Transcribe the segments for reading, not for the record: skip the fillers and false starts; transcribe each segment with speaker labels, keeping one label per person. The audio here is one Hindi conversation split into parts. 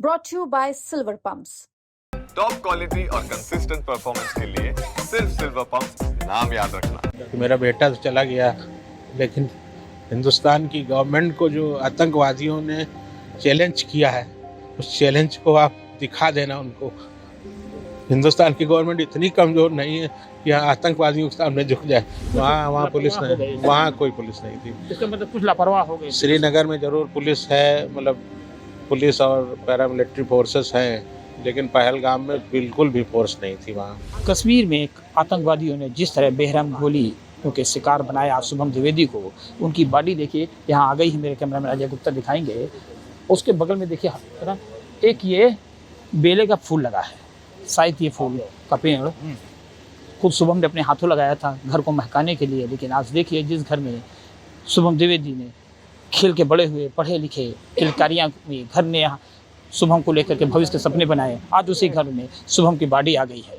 Speaker 1: brought to you by Silver Pumps.
Speaker 2: Top quality और कंसिस्टेंट परफॉर्मेंस के लिए सिर्फ सिल्वर पंप नाम याद रखना।
Speaker 3: मेरा बेटा तो चला गया, लेकिन हिंदुस्तान की गवर्नमेंट को जो आतंकवादियों ने चैलेंज किया है, उस चैलेंज को आप दिखा देना उनको। हिंदुस्तान की गवर्नमेंट इतनी कमज़ोर नहीं है कि यहाँ आतंकवादियों के सामने झुक जाए। वहाँ पुलिस नहीं, वहाँ कोई पुलिस नहीं थी।
Speaker 4: इसका मतलब कुछ लापरवाह हो गए।
Speaker 3: श्रीनगर में ज़रूर पुलिस है, मतलब पुलिस और पैरामिलिट्री फोर्सेस हैं, लेकिन पहलगाम में बिल्कुल भी फोर्स नहीं थी वहाँ।
Speaker 4: कश्मीर में आतंकवादियों ने जिस तरह बेरहम गोली के शिकार बनाया शुभम द्विवेदी को, उनकी बॉडी देखिए, यहाँ आ गई है, मेरे कैमरामैन अजय गुप्ता दिखाएंगे। उसके बगल में देखिए ना, एक ये बेले का फूल लगा है, शायद ये फूल का पेड़ खुद शुभम ने अपने हाथों लगाया था घर को महकाने के लिए। लेकिन आज देखिए, जिस घर में शुभम द्विवेदी ने खेल के बड़े हुए, पढ़े लिखे, किलकारियाँ में घर ने यहाँ शुभम को लेकर के भविष्य के सपने बनाए, आज उसी घर में शुभम की बॉडी आ गई है।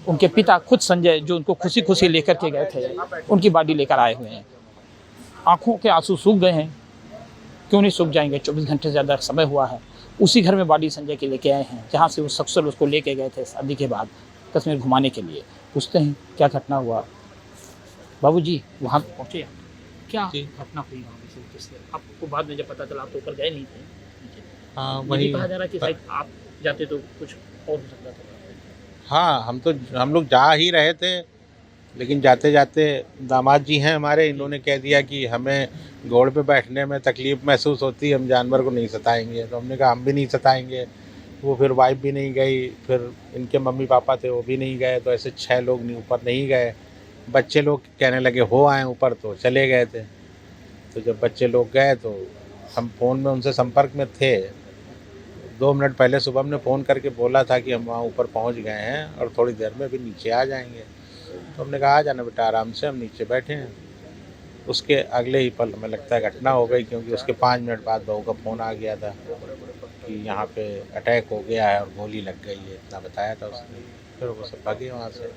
Speaker 4: उनके पिता खुद संजय, जो उनको खुशी खुशी लेकर के गए थे, उनकी बॉडी लेकर आए हुए हैं। आंखों के आंसू सूख गए हैं, क्यों नहीं सूख जाएंगे, 24 घंटे से ज़्यादा समय हुआ है। उसी घर में बॉडी संजय के लेके आए हैं, जहाँ से वो सक्सर उसको लेके गए थे शादी के बाद कश्मीर घुमाने के लिए। पूछते हैं क्या घटना हुआ। बाबूजी वहाँ पहुँचे, क्या घटना हुई वहाँ से? आपको बाद में जब पता चला, आप तो ऊपर गए नहीं थे।
Speaker 3: हाँ, वही
Speaker 4: कहा जा रहा है कि शायद आप जाते तो कुछ और हो सकता था।
Speaker 3: हाँ, हम लोग जा ही रहे थे, लेकिन जाते जाते दामाद जी हैं हमारे, इन्होंने कह दिया कि हमें घोड़े पे बैठने में तकलीफ़ महसूस होती है, हम जानवर को नहीं सताएंगे। तो हमने कहा हम भी नहीं सताएंगे। वो फिर वाइफ भी नहीं गई, फिर इनके मम्मी पापा थे वो भी नहीं गए, तो ऐसे 6 लोग नहीं ऊपर नहीं गए। बच्चे लोग कहने लगे हो आए ऊपर, तो चले गए थे। तो जब बच्चे लोग गए तो हम फ़ोन में उनसे संपर्क में थे। 2 मिनट पहले शुभम ने फ़ोन करके बोला था कि हम वहाँ ऊपर पहुँच गए हैं और थोड़ी देर में भी नीचे आ जाएंगे। तो हमने कहा आ जाना बेटा आराम से, हम नीचे बैठे हैं। उसके अगले ही पल हमें लगता है घटना हो गई, क्योंकि उसके 5 मिनट बाद बहू का फ़ोन आ गया था कि यहाँ पे अटैक हो गया है और गोली लग गई है, इतना बताया था उसने। फिर वो सब भागे वहाँ से।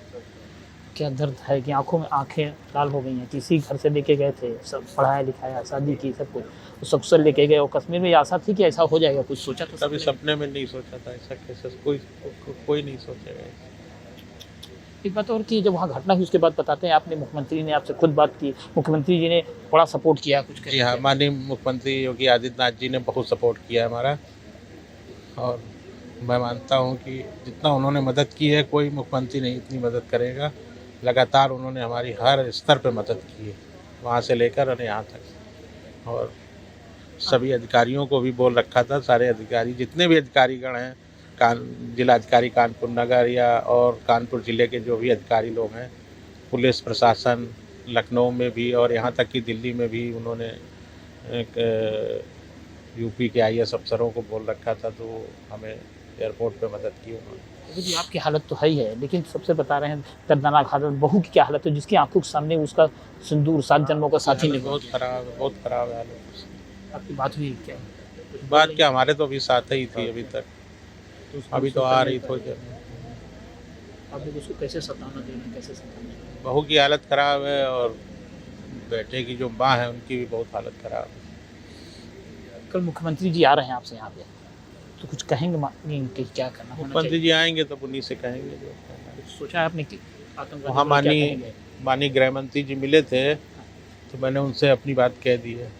Speaker 4: क्या दर्द है कि आंखों में आंखें लाल हो गई हैं। किसी घर से लेके गए थे, सब पढ़ाया लिखाया, शादी की, सब कुछ सक्सर लेके गए। और कश्मीर में आशा थी कि ऐसा हो जाएगा, कुछ सोचा था?
Speaker 3: कभी सपने में नहीं सोचा था ऐसा कैसे, कोई नहीं सोचेगा।
Speaker 4: एक बात और कि जब वहाँ घटना हुई उसके बाद बताते हैं, आपने मुख्यमंत्री ने आपसे खुद बात की, मुख्यमंत्री जी ने बड़ा सपोर्ट किया कुछ?
Speaker 3: जी हाँ, माननीय मुख्यमंत्री योगी आदित्यनाथ जी ने बहुत सपोर्ट किया हमारा, और मैं मानता हूँ कि जितना उन्होंने मदद की है, कोई मुख्यमंत्री नहीं इतनी मदद करेगा। लगातार उन्होंने हमारी हर स्तर पे मदद की है, वहाँ से लेकर और यहाँ तक। और सभी अधिकारियों को भी बोल रखा था, सारे अधिकारी जितने भी अधिकारीगण हैं, जिलाधिकारी कानपुर नगर या और कानपुर ज़िले के जो भी अधिकारी लोग हैं, पुलिस प्रशासन लखनऊ में भी और यहाँ तक कि दिल्ली में भी उन्होंने एक यूपी के IAS अफसरों को बोल रखा था, तो हमें एयरपोर्ट पे मदद की उन्होंने।
Speaker 4: जी, आपकी हालत तो है ही है, लेकिन सबसे बता रहे हैं दर्दनाक हालत बहू की क्या हालत है, जिसकी आंखों के सामने उसका सिंदूर 7 जन्मों का साथी ने।
Speaker 3: बहुत ख़राब है हालत।
Speaker 4: आपकी बात हुई क्या?
Speaker 3: बात क्या, हमारे तो अभी साथ ही थी अभी तक, अभी तो आ रही थोड़ी देर में।
Speaker 4: आप लोग उसको कैसे सताना दे रहे हैं, कैसे सताना?
Speaker 3: बहू की हालत ख़राब है और बेटे की जो माँ है उनकी भी बहुत हालत ख़राब है।
Speaker 4: कल मुख्यमंत्री जी आ रहे हैं आपसे यहाँ पे, तो कुछ कहेंगे कि क्या करना?
Speaker 3: मुख्यमंत्री जी आएंगे तो उन्हीं से कहेंगे जो
Speaker 4: सोचा है आपने कि आतंकवादी
Speaker 3: वहाँ माननीय गृह मंत्री जी मिले थे, तो मैंने उनसे अपनी बात कह दी है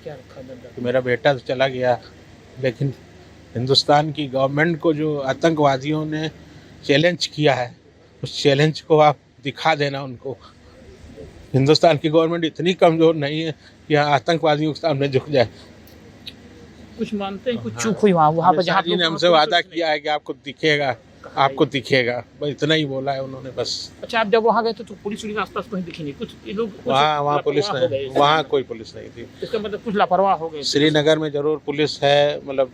Speaker 4: क्या रखा दर्द?
Speaker 3: कि मेरा बेटा तो चला गया, लेकिन हिंदुस्तान की गवर्नमेंट को जो आतंकवादियों ने चैलेंज किया है, उस चैलेंज को आप दिखा देना उनको। हिंदुस्तान की गवर्नमेंट इतनी कमज़ोर नहीं है कि यहाँ आतंकवादियों के सामने झुक जाए।
Speaker 4: कुछ मानते हैं कुछ चूक हुई वहाँ पर, जहाँ
Speaker 3: जी ने हमसे वादा किया है कि आपको दिखेगा, बस इतना ही बोला है उन्होंने बस।
Speaker 4: अच्छा, आप जब वहाँ गए तो पुलिस आसपास कहीं दिखी नहीं? कुछ ये लोग
Speaker 3: वहाँ पुलिस नहीं, वहाँ कोई पुलिस नहीं थी।
Speaker 4: इसका मतलब कुछ लापरवाह हो गए।
Speaker 3: श्रीनगर में ज़रूर पुलिस है, मतलब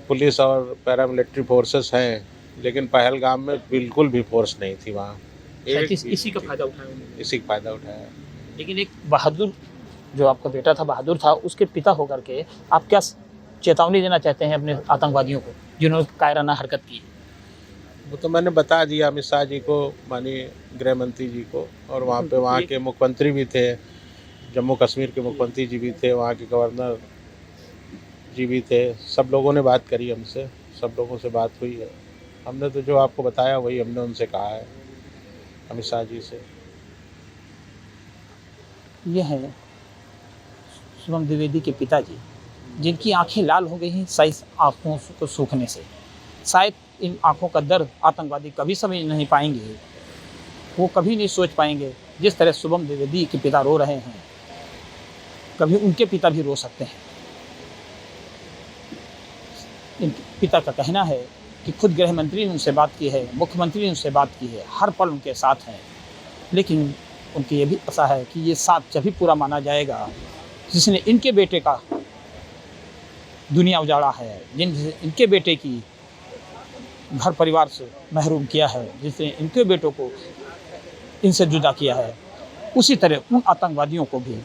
Speaker 3: पुलिस और पैरामिलिट्री फोर्सेस हैं, लेकिन पहलगाम में बिल्कुल भी फोर्स नहीं थी वहाँ।
Speaker 4: इसी का फायदा उठाया उन्होंने।
Speaker 3: इसी का फायदा उठाया।
Speaker 4: लेकिन एक बहादुर, जो आपका बेटा था बहादुर था, उसके पिता होकर के आप क्या चेतावनी देना चाहते हैं अपने आतंकवादियों को जिन्होंने कायराना हरकत की?
Speaker 3: वो तो मैंने बता दिया अमित शाह जी को, माननीय गृह मंत्री जी को, और वहाँ के मुख्यमंत्री भी थे, जम्मू कश्मीर के मुख्यमंत्री जी भी थे, वहाँ के गवर्नर जी भी थे, सब लोगों ने बात करी हमसे, सब लोगों से बात हुई है। हमने तो जो आपको बताया वही हमने उनसे कहा है, अमित शाह जी से।
Speaker 4: ये है शुभम द्विवेदी के पिताजी, जिनकी आंखें लाल हो गई हैं शायद आंखों को सूखने से। शायद इन आंखों का दर्द आतंकवादी कभी समझ नहीं पाएंगे, वो कभी नहीं सोच पाएंगे। जिस तरह शुभम द्विवेदी के पिता रो रहे हैं, कभी उनके पिता भी रो सकते हैं। इनके पिता का कहना है कि खुद गृह मंत्री ने उनसे बात की है, मुख्यमंत्री ने उनसे बात की है, हर पल उनके साथ हैं। लेकिन उनकी ये भी आशा है कि ये साथ जब भी पूरा माना जाएगा जिसने इनके बेटे का दुनिया उजाड़ा है, इनके बेटे की घर परिवार से महरूम किया है, जिसने इनके बेटों को इनसे जुदा किया है, उसी तरह उन आतंकवादियों को भी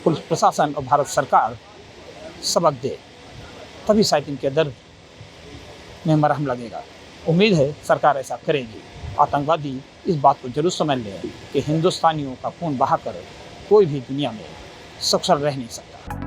Speaker 4: पुलिस प्रशासन और भारत सरकार सबक दे, तभी शायद इनके दर्द में मरहम लगेगा। उम्मीद है सरकार ऐसा करेगी। आतंकवादी इस बात को जरूर समझ लें कि हिंदुस्तानियों का खून बहाकर कोई भी दुनिया में सकुशल रह नहीं सकता।